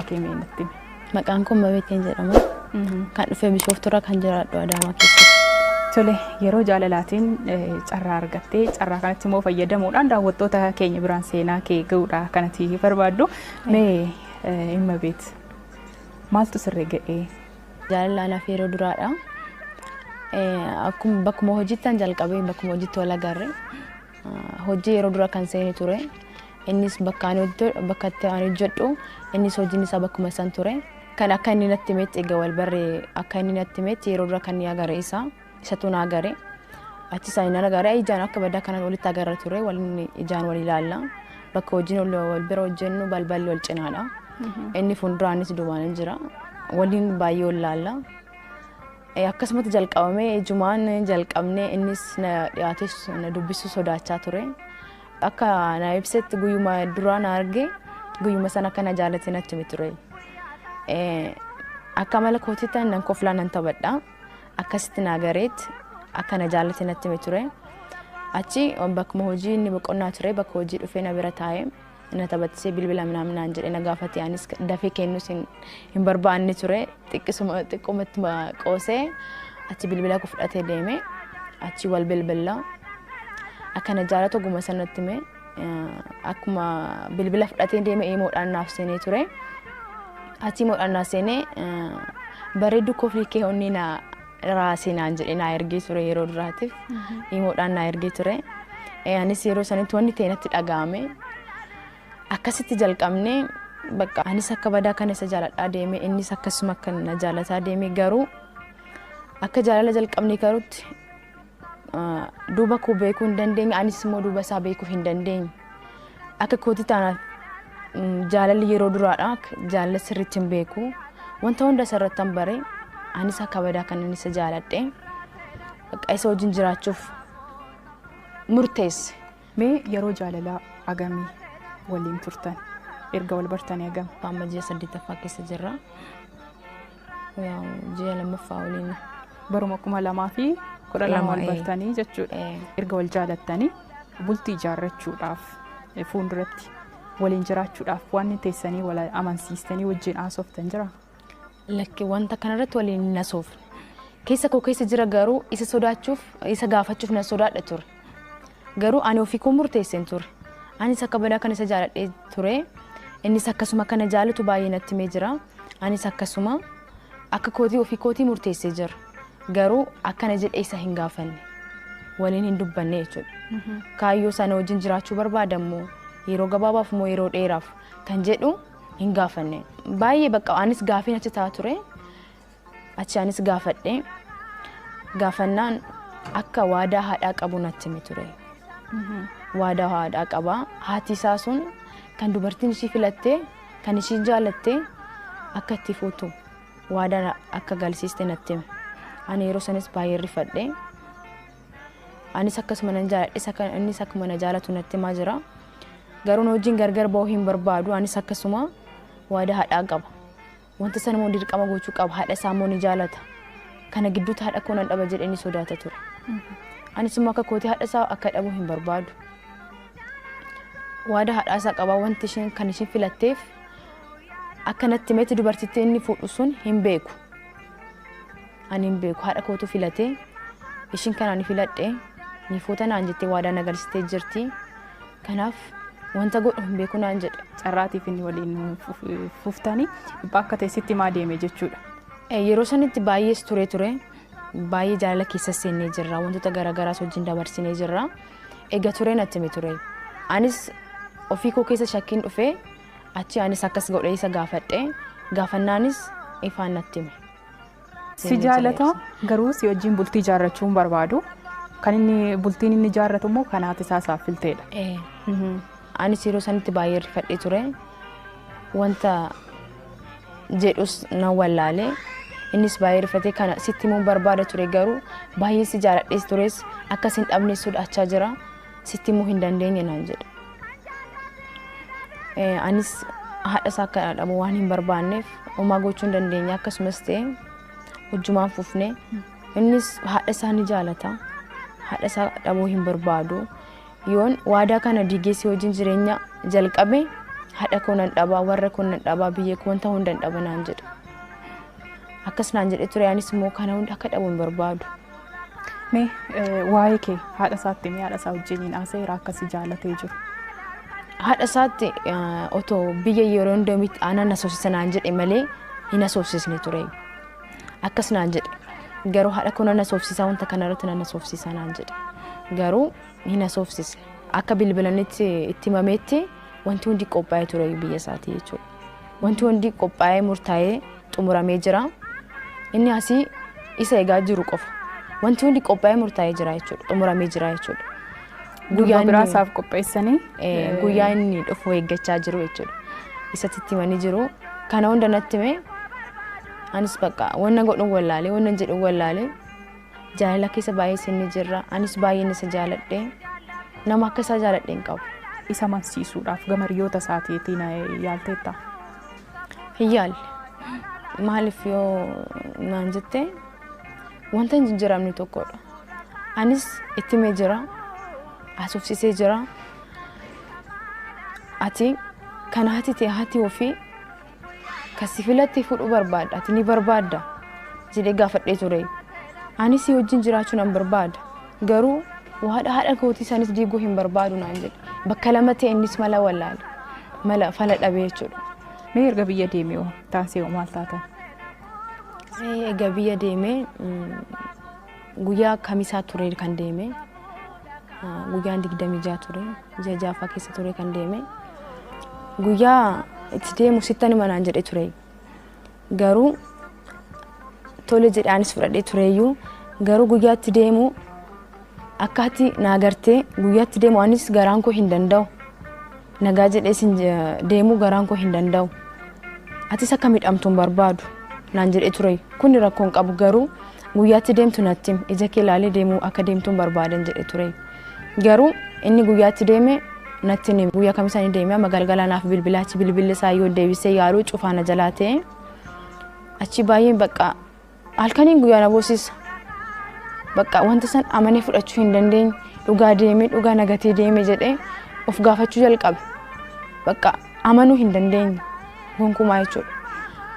kee meenatti? Maqaan koo Mabeeteen jedhama. Kan dhufee Bishooftuurraa kan jiraadhu Adaamaa keessatti. Tole yeroo jaalalaatiin carraa argattee carraa kanatti immoo fayyadamuudhaan daawwattoota keenya biraan seenaa kee ga'uudha kanatti barbaaddu. Mee Mabeet maaltu sirrii ga'ee? Jaalalaanaaf yeroo duraadha. Akkuma bakkuma hojiittan jalqabee bakkuma hojiitti wal agarre. Hojii yeroo dura kan seeni ture. Innis bakka itti ani hojjedhu innis hojiin isaa bakkuma san ture. Kan akka inni natti himetti egaa wal barree akka inni natti himetti yeroo dura kan ni agarre isatu na agarre. Achi isaa inni agarre ijaan akka badaa kanan walitti agarra ture waliin ijaan wal ilaalla. Bakka hojiin wal bira hojjennu balballi wal cinaadha. Inni fuulduraanis duubaan jira. Waliin baay'ee wal ilaalla. Akkasumatti jalqabamee ijumaan jalqabnee innis na dhiyaates na dubbisu sodaachaa ture. Akka na ibsetti guyyuma duraan arge guyyuma sana akka na jaalate natti hime ture. Akka mala kootiitti nan koflaa nan taphadha. Akkasitti na agareetti akka na jaalate natti hime ture. Achi bakkuma hojii inni boqonnaa ture bakka hojii dhufee na bira taa'ee na taphatisee bilbila minaaminaan jedhee na gaafate anis dafee kennuus hin barbaanne ture. Xiqqumatti qoosee achi bilbila koo fudhatee deeme achi wal bilbila. Akka na jaalatu guma sanatti hime akkuma bilbila fudhatee deeme imoodhaan naaf seenee ture. Achi imoodhaan naaf seenee bareedduu koflii kee onni na raasee naan jedhee na ergee ture yeroo duraatiif imoodhaan na ergee ture. Anis yeroo sanitti wanni ta'e natti dhaga'ame. Akkasitti jalqabnee bakka anis akka badaa kana isa jaaladhaa deeme innis akkasuma akka na jaalataa deeme garuu akka jaalala jalqabnee garuutti duuba koo beekuu hin dandeenye anis immoo duuba isaa beekuu hin dandeenye. Akka kooti taanaaf jaalalli yeroo duraadha jaalala sirriitti hin beeku wanta hunda isarratti hin bare anis akka badaa kan inni isa jaaladhe bakka isa wajjin jiraachuuf murteesse. Mee yeroo jaalalaa agamii waliin turtan erga wal bartanii agam? Amma ji'a 8ffaa keessa jirra. Ji'a 2ffaa waliin. Baruma 2012 wal bartanii jechuudha. Erga wal jaalattanii bultii ijaarrachuudhaaf fuulduratti waliin jiraachuudhaaf waan teessanii wal amansiistanii wajjin haasoftan jira? Lakki wanta kanarratti waliin nasoof. Keessa koo keessa jira garuu isa sodaachuuf isa gaafachuuf na sodaadha ture. Garuu ani ofii koo murteesseen ture. Anis akka badaa kan isa jaaladhee ture. Innis akkasuma kana jaalatu baay'ee natti himee jira. Anis akkasuma akka kootii ofii kootii murteessee jira. Garuu akkana jedhee isa hin gaafanne. Waliin hin dubbanne jechuudha. Kaayyoo sana wajjin jiraachuu barbaadamu yeroo gabaabaaf moo yeroo dheeraaf kan jedhu hin gaafanne. Baay'ee bakka anis gaafiin achi taa'aa ture. Achi anis gaafadhe. Gaafannaan akka waadaa haadhaa qabu natti hime ture. Waadaa haadhaa qaba. Haati isaa sun kan dubartiin ishii filattee kan ishii jaalattee akka itti fuutu waadaa akka galsiiste natti hime. Ani yeroo sanis baay'ee rifadhe. Anis akkasuma nan jaaladhe innis akkuma na jaalatu natti himaa jira. Garuu wajjin gargar ba'uu hin barbaadu. Anis akkasuma waadaa haadhaa qaba. Wanta sana immoo dirqama gochuu qaba. Haadha isaa immoo ni jaalata. Kana gidduutti haadha koo nan dhaba jedhee ni sodaata ture. Anis immoo akka kootii haadha isaa akka dhabuu hin barbaadu. Waadaa haadha isaa qaba wanti isheen kan isheen filatteef akka natti himetti dubartittii inni fuudhu sun hin beeku. Ani hin beeku haadha kootu filatee isheen kanaan filadhe ni fuuta naan jettee waadaa nagalsitee jirti. Kanaaf wanta godhu hin beeku naan jedhe. Carraatiif inni waliin fuuftanii bakka teessitti maa deeme jechuudha. Yeroo sanitti baay'ees ture. Baay'ee jaalala keessa seennee jirra. Wantoota garaagaraas wajjin dabarsinee jirra. Egaa ture natti hime ture. Anis ofii koo keessa shakkiin dhufee achi anis akkas godhee isa gaafadhe. Gaafannaanis ifaan natti hime. Si jaalata garuu si wajjin bultii ijaarrachuu hin barbaadu. Kan inni bultiin inni ijaarratu immoo kan haati isaa isaaf filteedha. Anis yeroo sanitti baay'ee rifadhee ture. Wanta jedhus nan wallaalee. Innis baay'ee rifatee kana sitti immoo barbaada ture garuu baay'ee si jaaladhees tures akkas hin dhabne sodaachaa jira. Sitti immoo hin dandeenye naan jedhe. Anis haadha isaa akka dhabu waan hin barbaanneef homaa gochuu hin dandeenye akkasumas ta'e hojjumaan fufne. Innis haadha isaa ni jaalata. Haadha isaa dhabuu hin barbaadu. Yoon waadaa kana diigeessii wajjin jireenya jalqabe haadha koo nan dhabaa warra koo nan dhabaa biyya koo wanta hundan dhaba naan jedhe akkas naan jedhe ture anis immoo kana hunda akka dhabu hin barbaadu. Mee waa'ee kee haadha isaatti mee haadha isaa wajjiniin haasa'iira akkasii jaalatee jiru. Haadha isaatti otoo biyya yeroo hundamitti aannan asoosisa naan jedhe malee hin asoosisne ture akkas naan jedhe garuu haadha koo nan asoosisaa wanta kanarratti nan asoosisaa naan jedhe garuu hin asoosisne akka bilbilanitti itti himameetti wanti hundi qophaa'ee ture biyya isaatii jechuudha. Wanti hundi qophaa'ee murtaa'ee xumuramee jira inni asii isa eegaa jiru qofa wanti hundi qophaa'ee murtaa'ee jira jechuudha xumuramee jira jechuudha. Guyyaa biraasaaf qopheessanii guyyaa inni dhufu eeggachaa jiru jechuudha. Isatti itti himanii jiru kana hunda natti hime anis bakka wanna godhu wallaalee wanna jedhu wallaalee jaalala keessa baay'ee sinni jirra anis baay'ee isa jaaladhe nama akka isaa jaaladhe hin qabu. Isa mansiisuudhaaf gama hiriyoota isaatiitiin yaalteetta? Hin yaalle maaliif yoo naan jette wanta hin jijjiiramne tokkodha. Anis itti himee jira asoofsisee jira ati kana hati ofii kasi filatti fudhu barbaadda ati ni barbaadda jedhee gaafadhee ture. Anis wajjin jiraachuu nan barbaada garuu haadha kootii isanis diiguu hin barbaadu naan jedhe bakka lama ta'e innis mala wallaale mala fala dhabee jechuudha. Mee erga biyya deemee taasisee maal taatan? Egaa biyya deemee guyyaa kamisaa ture kan deemee guyyaan 26 ture ji'a jaafaa keessa ture kan deeme guyyaa itti deemu sittani manaan jedhe ture garuu tole jedhaanis fudhadhee tureeyyuu garuu guyyaa itti deemu akkaatti naagartee guyyaa itti deemu anis garaan koo hin danda'u nagaa jedhee sin deemu garaan koo hin danda'u atis akka midhamtu hin barbaadu naan jedhe ture kun rakkoon qabu garuu guyyaa itti deemtu natti ija kee ilaalee deemuu akka deemtu hin barbaadan jedhe ture. Garuu inni guyyaatti deeme natti ni guyyaa kamisaa ni deeme magaalgala naaf bilbilaachi bilbilli isaa yoo deebisee yaaluu cufaana jalaa ta'e achi baay'een bakka halkaniin guyyaa na boosisa bakka wanta san amanee fudhachuu hin dandeenye dhugaa deeme dhugaa nagatee deeme jedhee of gaafachuu jalqabe bakka amanuu hin dandeenye gonkumaa jechuudha.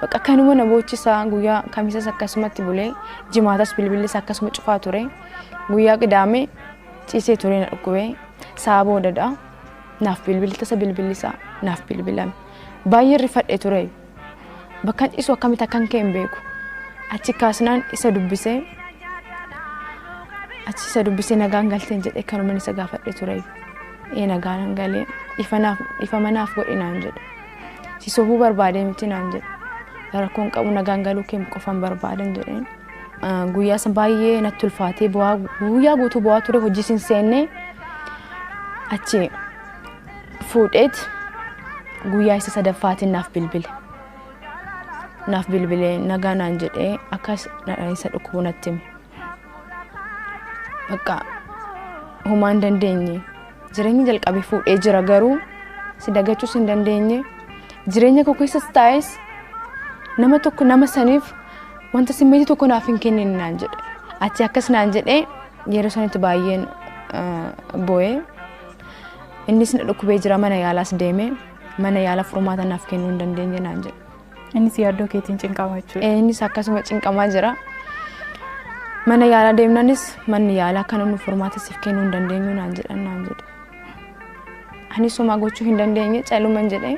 Bakka kanuma na boochisaa guyyaa kamisas akkasumatti bulee jimaatas bilbilli isaa akkasuma cufaa ture guyyaa qidaamee ciisee ture na dhukkubee sa'a boodadha naaf bilbiltasa bilbilisaa naaf bilbilame baay'ee rifadhe ture bakka ciisu akkamitti akkan ka'e hin beeku achi kaasnaan isa dubbisee nagaan galteen jedhee kanuma isa gaafadhe ture nagaan galee ifa manaaf godhe naan jedhe si sobuu barbaadee miti naan jedhe rakkoon qabu nagaan galuu kee qofan barbaadan jedheen. Guyyaa san baay'ee natti ulfaatee guyyaa guutuu bu'aa ture hojii sin seenne achi fuudheet guyyaa isa sadaffaatiin naaf bilbile nagaa naan jedhee akkas isa dhukkubuu natti hime bakka homaa hin dandeenye jireenya jalqabee fuudhee jira garuu si dagachuus hin dandeenye jireenya koo keessas taa'es nama tokko nama saniif wanta simmeetii tokko naaf hin kennin naan jedhe achi akkas naan jedhe yeroo sanitti baay'een boo'ee innis na dhukkubee jira mana yaalaas deeme mana yaala furmaata naaf kennuu hin dandeenye naan jedhe. Innis yaaddoo keetiin cinqamaa jechuudha. Innis akkasuma cinqamaa jira mana yaalaa deemnanis manni yaalaa kana nu furmaata siif kennuu hin dandeenyu naan jedhe. Anis homaa gochuu hin dandeenye caluman jedhe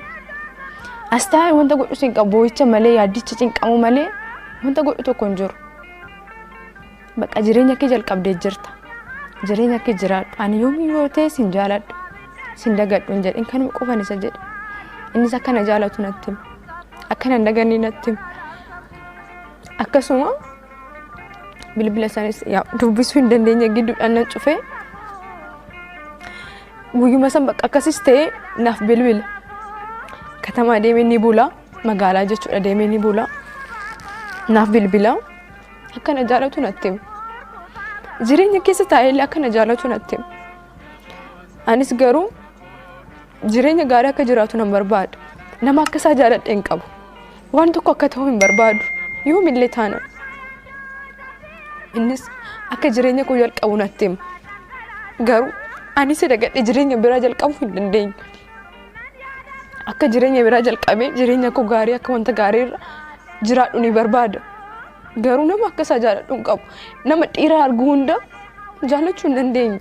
as taa'ee wanta godhu sin qabu boo'icha malee yaaddicha cinqamu malee wanta godhu tokko hin jiru. Bakka jireenya kee jalqabdee jirta. Jireenya kee jiraadhu. Ani yoomuu ta'e sin jaaladhu. Sin dagadhu hin jedhin kanuma qofan isa jedhe. Innis akkana jaalatu natti hima. Akkana hin dagannee natti hima. Akkasuma bilbila isaaniis dubbisuu hin dandeenye gidduudhaan na cufee guyyuma san bakka akkasis ta'e naaf bilbila. Katamaa deemee ni bula. Magaalaa jechuudha deemee ni bula. Naaf bilbila akkana jaalatu natti hima. Jireenya keessa taa'ee akkana jaalatu natti hima. Anis garuu jireenya gaarii akka jiraatu nan barbaada. Nama akka isaa jaaladhe hin qabu. Waan tokko akka ta'u hin barbaadu. Yoomillee taana. Innis akka jireenya koo jalqabu natti hima. Garuu anis dagadhee jireenya biraa jalqabuu hin dandeenye. akka jireenya biraa jalqabee jireenya koo gaarii akka wanta gaarii irra jiraadhu ni barbaada. Garuu nama akka isaa jaalladhu hin qabu. Nama dhiira argu hunda jaallachuu hin dandeenye.